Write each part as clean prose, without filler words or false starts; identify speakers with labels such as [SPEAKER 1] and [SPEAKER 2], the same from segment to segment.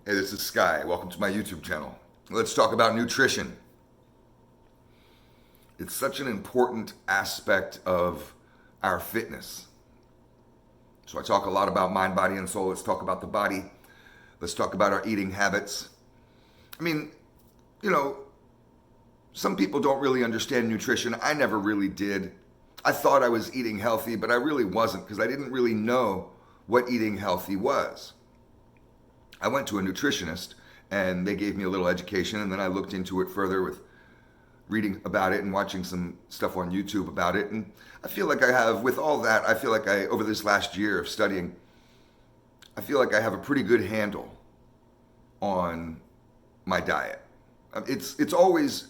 [SPEAKER 1] Hey, this is Sky. Welcome to my YouTube channel. Let's talk about nutrition. It's such an important aspect of our fitness. So I talk a lot about mind, body, and soul. Let's talk about the body. Let's talk about our eating habits. I mean, you know, some people don't really understand nutrition. I never really did. I thought I was eating healthy, but I really wasn't because I didn't really know what eating healthy was. I went to a nutritionist and they gave me a little education, and then I looked into it further with reading about it and watching some stuff on YouTube about it. And I feel like I have, with all that, I feel like over this last year of studying, I feel like I have a pretty good handle on my diet. It's always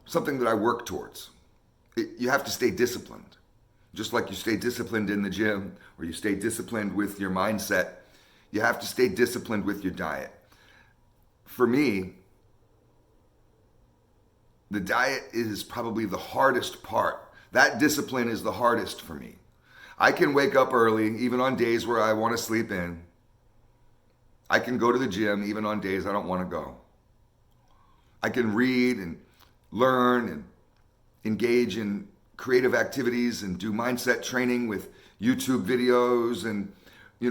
[SPEAKER 1] something that I work towards. You have to stay disciplined. Just like you stay disciplined in the gym or you stay disciplined with your mindset, you have to stay disciplined with your diet. For me, the diet is probably the hardest part. That discipline is the hardest for me. I can wake up early, even on days where I want to sleep in. I can go to the gym, even on days I don't want to go. I can read and learn and engage in creative activities and do mindset training with YouTube videos and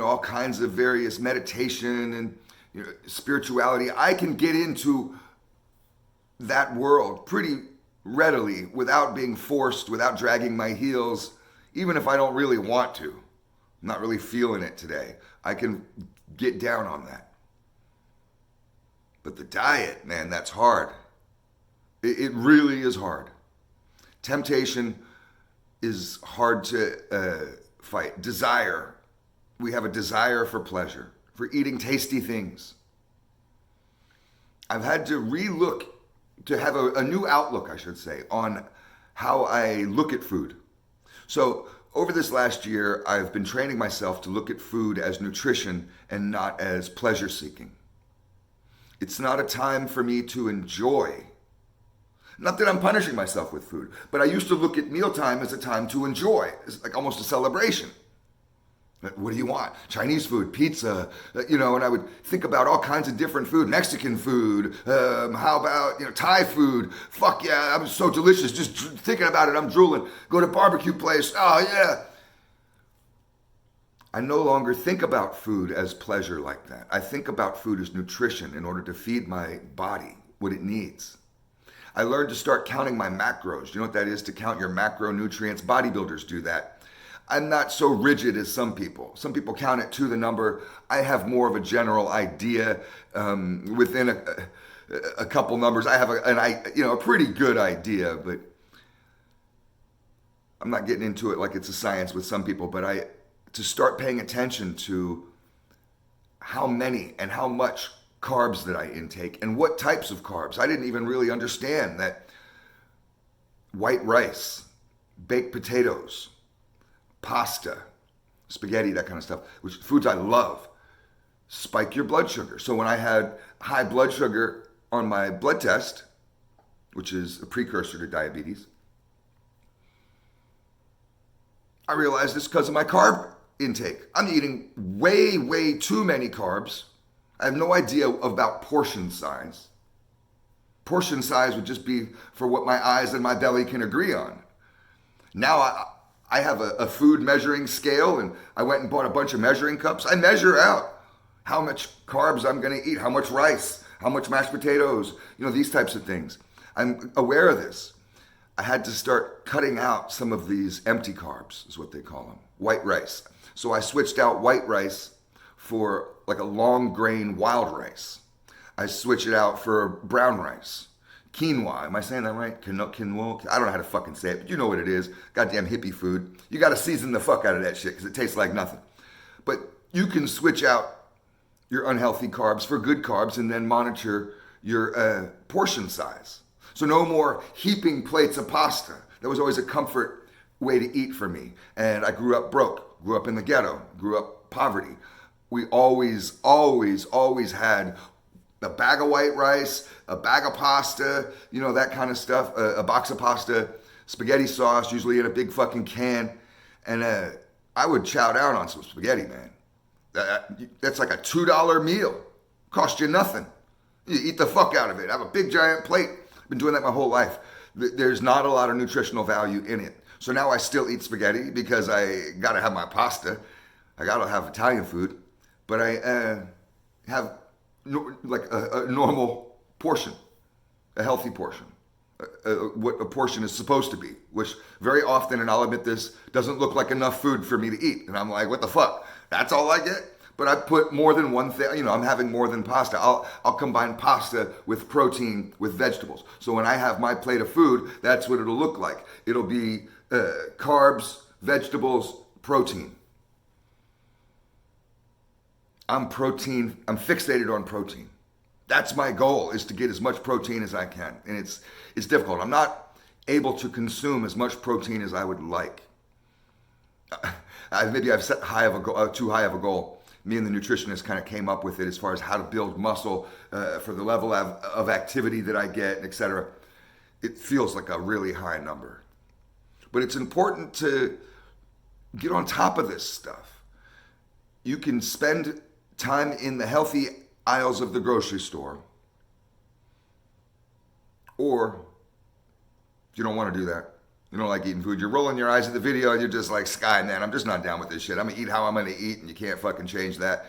[SPEAKER 1] all kinds of various meditation and spirituality. I can get into that world pretty readily without being forced, without dragging my heels, even if I don't really want to. I'm not really feeling it today. I can get down on that. But the diet, man, that's hard. It really is hard. Temptation is hard to fight. Desire. We have a desire for pleasure, for eating tasty things. I've had to have a new outlook, I should say, on how I look at food. So over this last year, I've been training myself to look at food as nutrition and not as pleasure seeking. It's not a time for me to enjoy. Not that I'm punishing myself with food, but I used to look at mealtime as a time to enjoy. It's like almost a celebration. What do you want? Chinese food, pizza, and I would think about all kinds of different food. Mexican food, how about, Thai food? Fuck yeah, I'm so delicious. Just thinking about it, I'm drooling. Go to barbecue place, oh yeah. I no longer think about food as pleasure like that. I think about food as nutrition in order to feed my body what it needs. I learned to start counting my macros. Do you know what that is, to count your macronutrients? Bodybuilders do that. I'm not so rigid as some people. Some people count it to the number. I have more of a general idea within a couple numbers. I have a pretty good idea, but I'm not getting into it like it's a science with some people. But to start paying attention to how many and how much carbs that I intake and what types of carbs. I didn't even really understand that white rice, baked potatoes, pasta, spaghetti, that kind of stuff, which foods I love, spike your blood sugar. So when I had high blood sugar on my blood test, which is a precursor to diabetes, I realized it's because of my carb intake. I'm eating way, way too many carbs. I have no idea about portion size. Portion size would just be for what my eyes and my belly can agree on. Now I have a food measuring scale, and I went and bought a bunch of measuring cups. I measure out how much carbs I'm going to eat, how much rice, how much mashed potatoes, these types of things. I'm aware of this. I had to start cutting out some of these empty carbs, is what they call them, white rice. So I switched out white rice for like a long grain wild rice. I switch it out for brown rice. Quinoa, am I saying that right? Quinoa? I don't know how to fucking say it, but you know what it is. Goddamn hippie food. You gotta season the fuck out of that shit because it tastes like nothing. But you can switch out your unhealthy carbs for good carbs and then monitor your portion size. So no more heaping plates of pasta. That was always a comfort way to eat for me. And I grew up broke, grew up in the ghetto, grew up poverty. We always had a bag of white rice, a bag of pasta, that kind of stuff, a box of pasta, spaghetti sauce, usually in a big fucking can. And I would chow down on some spaghetti, man. That's like a $2 meal. Cost you nothing. You eat the fuck out of it. Have a big giant plate. Been doing that my whole life. There's not a lot of nutritional value in it. So now I still eat spaghetti because I gotta have my pasta. I gotta have Italian food, but I have like a normal portion, a healthy portion, what a portion is supposed to be, which very often, and I'll admit this, doesn't look like enough food for me to eat. And I'm like, what the fuck? That's all I get? But I put more than one thing, you know, I'm having more than pasta. I'll combine pasta with protein, with vegetables. So when I have my plate of food, that's what it'll look like. It'll be carbs, vegetables, protein. I'm fixated on protein. That's my goal, is to get as much protein as I can. And it's difficult. I'm not able to consume as much protein as I would like. Maybe I've set too high of a goal. Me and the nutritionist kind of came up with it as far as how to build muscle for the level of activity that I get, etc. It feels like a really high number. But it's important to get on top of this stuff. You can spend time in the healthy aisles of the grocery store, or if you don't want to do that, you don't like eating food, you're rolling your eyes at the video and you're just like, Sky, man, I'm just not down with this shit. I'm gonna eat how I'm gonna eat, and you can't fucking change that.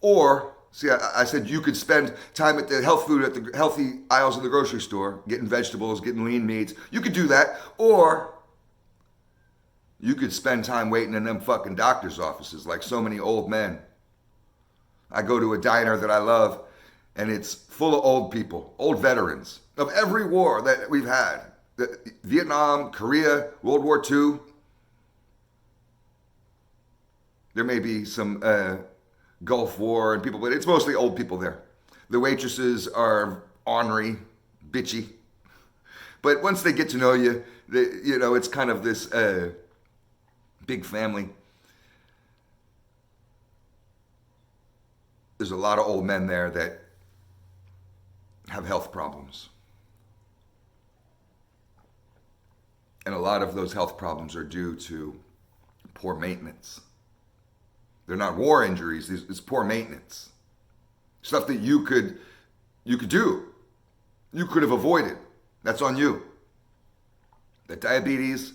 [SPEAKER 1] Or, see, I said you could spend time at the healthy aisles of the grocery store, getting vegetables, getting lean meats. You could do that. Or you could spend time waiting in them fucking doctor's offices like so many old men. I go to a diner that I love, and it's full of old people, old veterans of every war that we've had. Vietnam, Korea, World War II. There may be some Gulf War and people, but it's mostly old people there. The waitresses are ornery, bitchy. But once they get to know you, it's kind of this big family. There's a lot of old men there that have health problems. And a lot of those health problems are due to poor maintenance. They're not war injuries, it's poor maintenance. Stuff that you could do. You could have avoided. That's on you. That diabetes,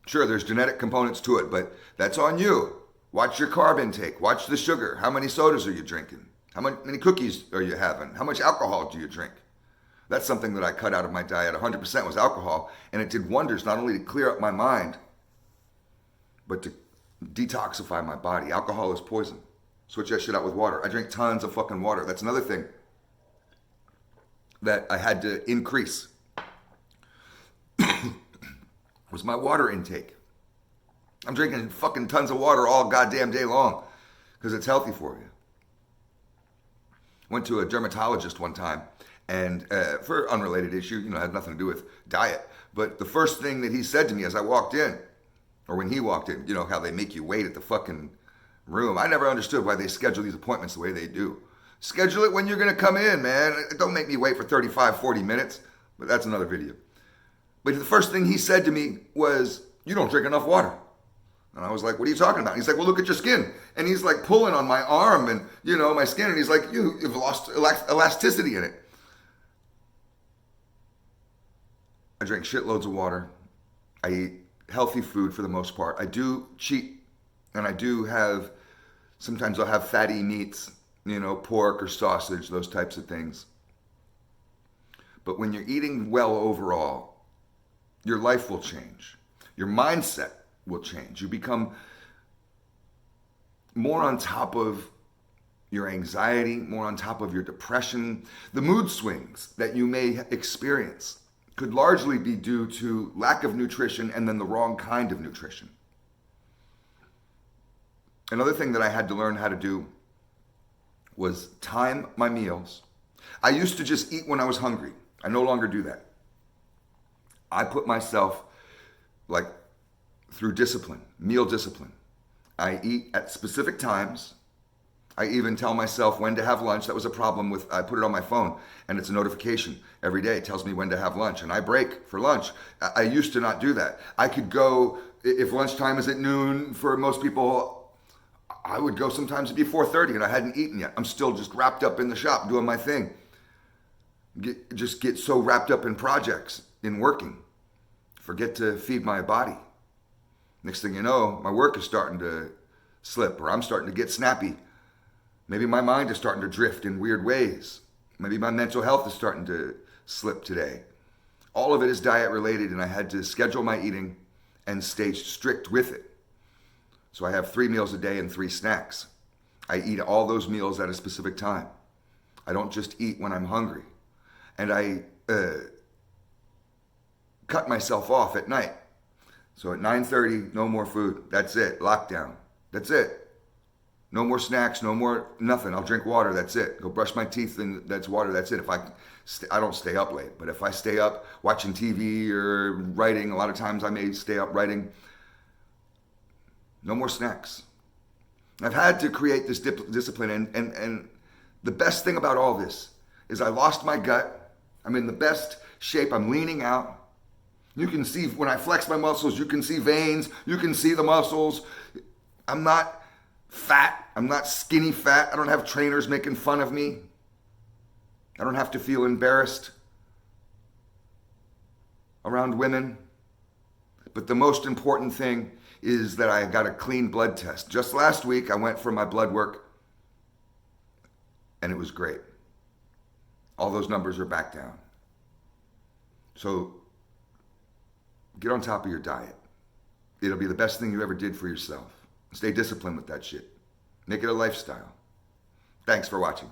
[SPEAKER 1] sure, there's genetic components to it, but that's on you. Watch your carb intake. Watch the sugar. How many sodas are you drinking? How many cookies are you having? How much alcohol do you drink? That's something that I cut out of my diet. 100% was alcohol. And it did wonders, not only to clear up my mind, but to detoxify my body. Alcohol is poison. Switch that shit out with water. I drink tons of fucking water. That's another thing that I had to increase was my water intake. I'm drinking fucking tons of water all goddamn day long because it's healthy for you. Went to a dermatologist one time, and for an unrelated issue, it had nothing to do with diet. But the first thing that he said to me as I walked in, or when he walked in, how they make you wait at the fucking room. I never understood why they schedule these appointments the way they do. Schedule it when you're going to come in, man. Don't make me wait for 35, 40 minutes. But that's another video. But the first thing he said to me was, you don't drink enough water. And I was like, what are you talking about? He's like, well, look at your skin. And he's like pulling on my arm and, my skin. And he's like, you've lost elasticity in it. I drink shitloads of water. I eat healthy food for the most part. I do cheat. And I do sometimes I'll have fatty meats, pork or sausage, those types of things. But when you're eating well overall, your life will change. Your mindset will change. You become more on top of your anxiety, more on top of your depression. The mood swings that you may experience could largely be due to lack of nutrition and then the wrong kind of nutrition. Another thing that I had to learn how to do was time my meals. I used to just eat when I was hungry. I no longer do that. I put myself through discipline, meal discipline. I eat at specific times. I even tell myself when to have lunch. That was a problem I put it on my phone and it's a notification every day. It tells me when to have lunch and I break for lunch. I used to not do that. I could go, if lunchtime is at noon for most people, I would go sometimes it'd be 4:30 and I hadn't eaten yet. I'm still just wrapped up in the shop doing my thing. Just get so wrapped up in projects, in working. Forget to feed my body. Next thing you know, my work is starting to slip, or I'm starting to get snappy. Maybe my mind is starting to drift in weird ways. Maybe my mental health is starting to slip today. All of it is diet related, and I had to schedule my eating and stay strict with it. So I have 3 meals a day and 3 snacks. I eat all those meals at a specific time. I don't just eat when I'm hungry. And I cut myself off at night. So at 9:30, no more food. That's it. Lockdown. That's it. No more snacks, no more nothing. I'll drink water. That's it. Go brush my teeth and that's water. That's it. If I don't stay up late, but if I stay up watching TV or writing, a lot of times I may stay up writing. No more snacks. I've had to create this discipline, and the best thing about all this is I lost my gut. I'm in the best shape. I'm leaning out. You can see when I flex my muscles, you can see veins, you can see the muscles. I'm not fat. I'm not skinny fat. I don't have trainers making fun of me. I don't have to feel embarrassed around women. But the most important thing is that I got a clean blood test. Just last week, I went for my blood work, and it was great. All those numbers are back down. So get on top of your diet. It'll be the best thing you ever did for yourself. Stay disciplined with that shit. Make it a lifestyle. Thanks for watching.